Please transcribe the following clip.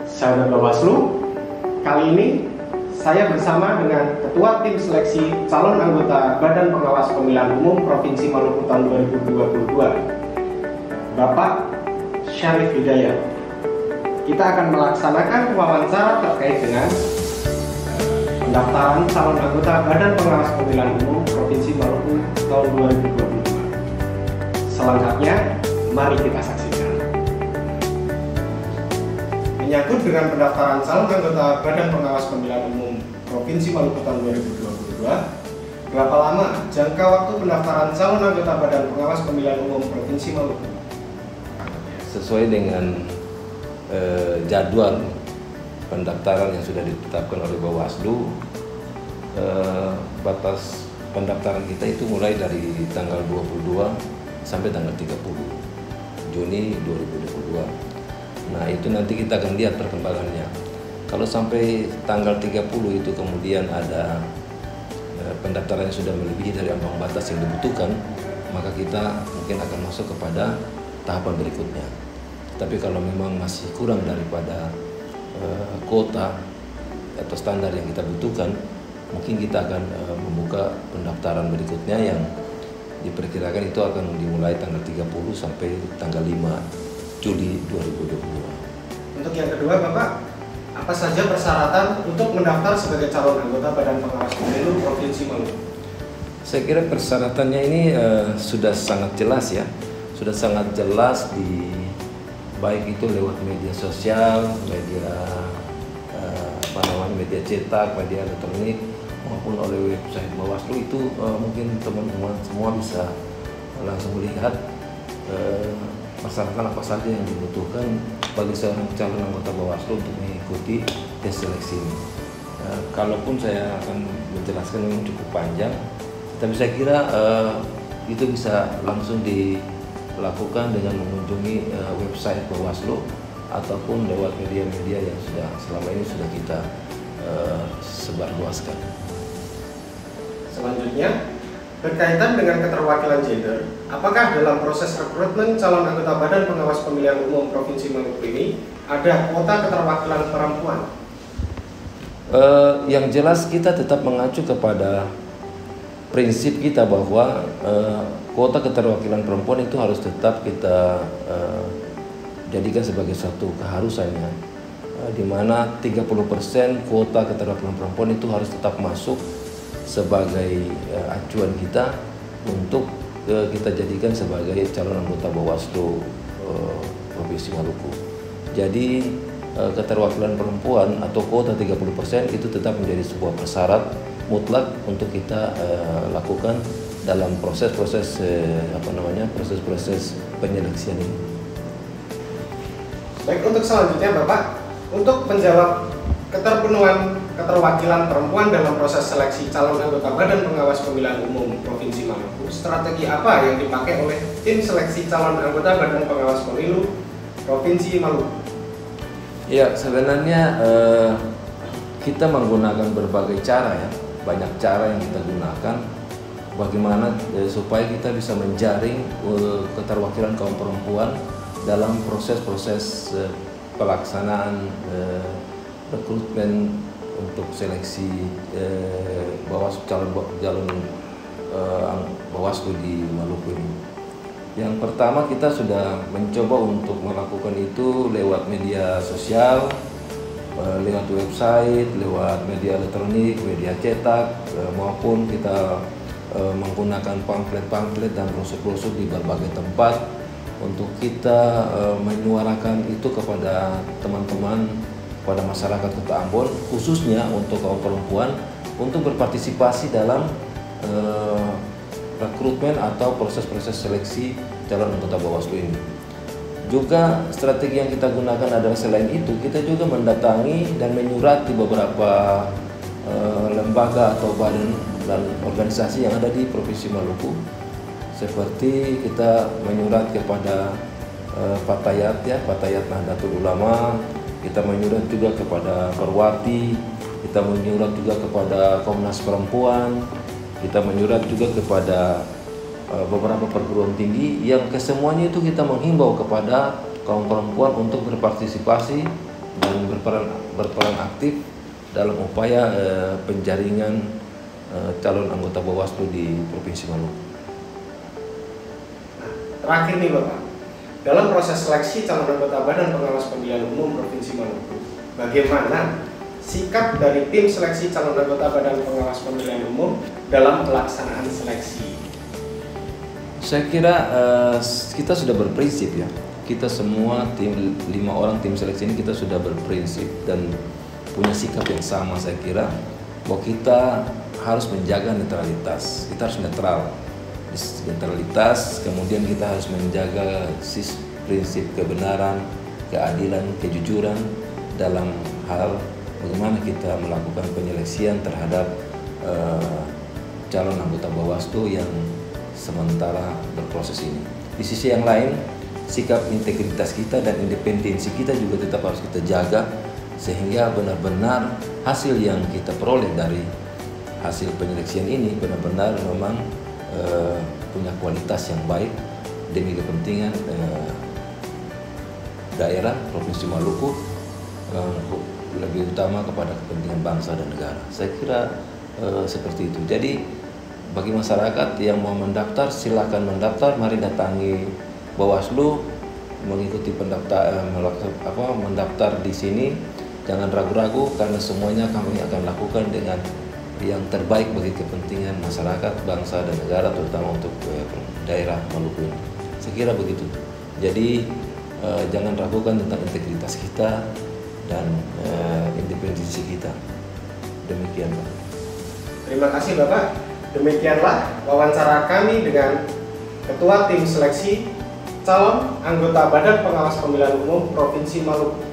Sahabat Bawaslu, kali ini saya bersama dengan Ketua Tim Seleksi Calon Anggota Badan Pengawas Pemilihan Umum Provinsi Maluku tahun 2022, Bapak Syarif Hidayat. Kita akan melaksanakan wawancara terkait dengan pendaftaran calon anggota Badan Pengawas Pemilihan Umum Provinsi Maluku tahun 2022. Selengkapnya, mari kita saksikan. Menyangkut dengan pendaftaran calon anggota Badan Pengawas Pemilihan Umum Provinsi Maluku tahun 2022, berapa lama jangka waktu pendaftaran calon anggota Badan Pengawas Pemilihan Umum Provinsi Maluku? Sesuai dengan jadwal pendaftaran yang sudah ditetapkan oleh Bawaslu, batas pendaftaran kita itu mulai dari tanggal 22 sampai tanggal 30 Juni 2022. Nah, itu nanti kita akan lihat perkembangannya. Kalau sampai tanggal 30 itu kemudian ada pendaftaran yang sudah melebihi dari ambang batas yang dibutuhkan, maka kita mungkin akan masuk kepada tahapan berikutnya. Tapi kalau memang masih kurang daripada kuota atau standar yang kita butuhkan, mungkin kita akan membuka pendaftaran berikutnya yang diperkirakan itu akan dimulai tanggal 30 sampai tanggal 5 Juli 2022. Untuk yang kedua, Bapak, apa saja persyaratan untuk mendaftar sebagai calon anggota Badan Pengawas Pemilu Provinsi Maluku? Saya kira persyaratannya ini sudah sangat jelas ya, sudah sangat jelas baik itu lewat media sosial, media media cetak, media elektronik maupun oleh website Bawaslu. Itu mungkin teman-teman semua bisa langsung melihat persyaratan apa saja yang dibutuhkan bagi seorang calon anggota Bawaslu untuk mengikuti tes seleksi ini. Kalaupun saya akan menjelaskan memang cukup panjang, tapi saya kira itu bisa langsung dilakukan dengan mengunjungi website Bawaslu ataupun lewat media-media yang selama ini sudah kita sebarluaskan. Selanjutnya, berkaitan dengan keterwakilan gender, apakah dalam proses rekrutmen calon anggota Badan Pengawas Pemilihan Umum Provinsi Maluku ini ada kuota keterwakilan perempuan? Yang jelas kita tetap mengacu kepada prinsip kita bahwa kuota keterwakilan perempuan itu harus tetap kita jadikan sebagai satu keharusannya, di mana 30% kuota keterwakilan perempuan itu harus tetap masuk sebagai acuan kita untuk kita jadikan sebagai calon anggota Bawaslu Provinsi Maluku. Jadi keterwakilan perempuan atau kuota 30% itu tetap menjadi sebuah persyarat mutlak untuk kita lakukan dalam proses-proses penyeleksian ini. Baik, untuk selanjutnya Bapak, untuk menjawab keterpenuhan keterwakilan perempuan dalam proses seleksi calon anggota Badan Pengawas Pemilihan Umum Provinsi Maluku, strategi apa yang dipakai oleh tim seleksi calon anggota Badan Pengawas Pemilu Provinsi Maluku? Ya, sebenarnya kita menggunakan berbagai cara ya, banyak cara yang kita gunakan bagaimana supaya kita bisa menjaring keterwakilan kaum perempuan dalam proses-proses pelaksanaan rekrutmen untuk seleksi calon Bawaslu di Maluku ini. Yang pertama, kita sudah mencoba untuk melakukan itu lewat media sosial, lewat website, lewat media elektronik, media cetak, maupun kita menggunakan pamflet-pamflet dan brosur-brosur di berbagai tempat untuk kita menyuarakan itu kepada teman-teman, pada masyarakat Kota Ambon, khususnya untuk kaum perempuan, untuk berpartisipasi dalam rekrutmen atau proses-proses seleksi calon anggota Bawaslu ini. Juga strategi yang kita gunakan adalah selain itu, kita juga mendatangi dan menyurati beberapa lembaga atau badan dan organisasi yang ada di Provinsi Maluku. Seperti kita menyurat kepada Fatayat Nahdlatul Ulama, kita menyurat juga kepada Perwati, kita menyurat juga kepada Komnas Perempuan, kita menyurat juga kepada beberapa perguruan tinggi, yang kesemuanya itu kita menghimbau kepada kaum perempuan untuk berpartisipasi dan berperan aktif dalam upaya penjaringan calon anggota Bawaslu di Provinsi Maluku. Terakhir nih Bapak, dalam proses seleksi calon anggota Badan Pengawas Pemilihan Umum Provinsi Maluku, bagaimana sikap dari tim seleksi calon anggota Badan Pengawas Pemilihan Umum dalam pelaksanaan seleksi? Saya kira kita sudah berprinsip ya. Kita semua tim 5 orang tim seleksi ini kita sudah berprinsip dan punya sikap yang sama. Saya kira bahwa kita harus menjaga netralitas. Kita harus netral. Netralitas, kemudian kita harus menjaga prinsip kebenaran, keadilan, kejujuran dalam hal bagaimana kita melakukan penyeleksian terhadap calon anggota Bawaslu yang sementara berproses ini. Di sisi yang lain, sikap integritas kita dan independensi kita juga tetap harus kita jaga sehingga benar-benar hasil yang kita peroleh dari hasil penyeleksian ini benar-benar memang punya kualitas yang baik demi kepentingan daerah Provinsi Maluku, lebih utama kepada kepentingan bangsa dan negara. Saya kira seperti itu. Jadi bagi masyarakat yang mau mendaftar, silakan mendaftar. Mari datangi Bawaslu, mengikuti mendaftar di sini. Jangan ragu-ragu karena semuanya kami akan lakukan dengan yang terbaik bagi kepentingan masyarakat, bangsa dan negara, terutama untuk daerah Maluku ini. Saya kira begitu. Jadi jangan ragukan tentang integritas kita dan independensi kita. Demikian Pak. Terima kasih Bapak. Demikianlah wawancara kami dengan Ketua Tim Seleksi Calon Anggota Badan Pengawas Pemilihan Umum Provinsi Maluku.